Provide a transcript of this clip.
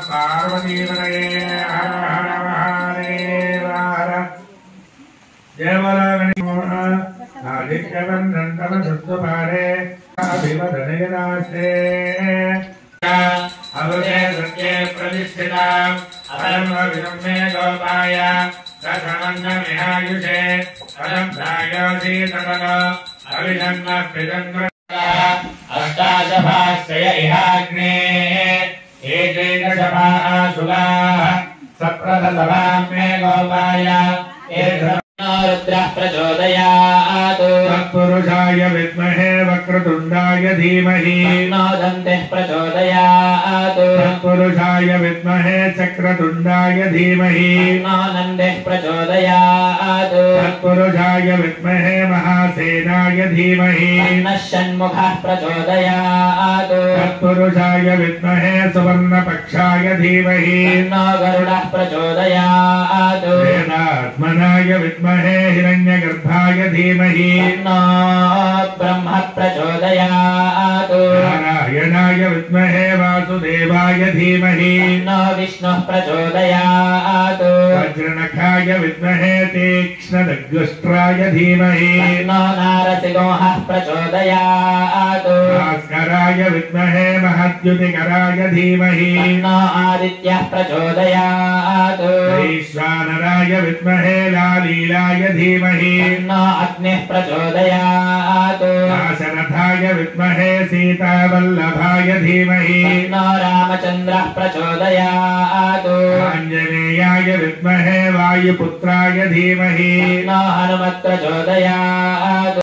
पार्वतीपतये हर हर महादेव हर आदित्यवन्दन्तमसुत्वपारे अभिवदनयदास्ते अवदे सत्ये प्रतिष्ठिता अहं मे गोपाय रथमन्नमिहायुषे पदं ध्यायोऽसि ततः अभिषन्नः पितङ्ग अष्टादशाश्चय इहाग्ने एकेदशमाः सुगाः सप्रथसभां मे गोपाय रुद्रः प्रचोदयात् तत्पुरुषाय विद्महे वक्रतुण्डाय धीमहि तन्नो दन्तिः प्रचोदयात् तत्पुरुषाय विद्महे चक्रतुण्डाय धीमहि तन्नो नन्दिः प्रचोदयात् तत्पुरुषाय विद्महे महासेनाय धीमहि तन्नः षण्मुखः प्रचोदयात् तत्पुरुषाय विद्महे सुवर्णपक्षाय धीमहि तन्नो गरुडः प्रचोदयात् वेदात्मनाय विद्महे हिरण्यगर्भाय धीमहि तन्नो ब्रह्म प्रचोदयात् नारायणाय विद्महे वासुदेवाय धीमहि तन्नो विष्णुः प्रचोदयात् वज्रनखाय विद्महे तीक्ष्णदग्गुष्ट्राय धीमहि तन्नो नारसिंहः प्रचोदयात् भास्कराय विद्महे महद्युतिकराय धीमहि तन्नो आदित्यः प्रचोदयात् वैश्वानराय विद्महे लालीलाय धीमहि तन्नो अग्निः प्रचोदयात् दाशरथाय विद्महे सीतावल्लभाय धीमहि तन्नो रामचन्द्रः प्रचोदयात् आञ्जनेयाय विद्महे वायुपुत्राय धीमहि तन्नो हनुमत् प्रचोदयात्।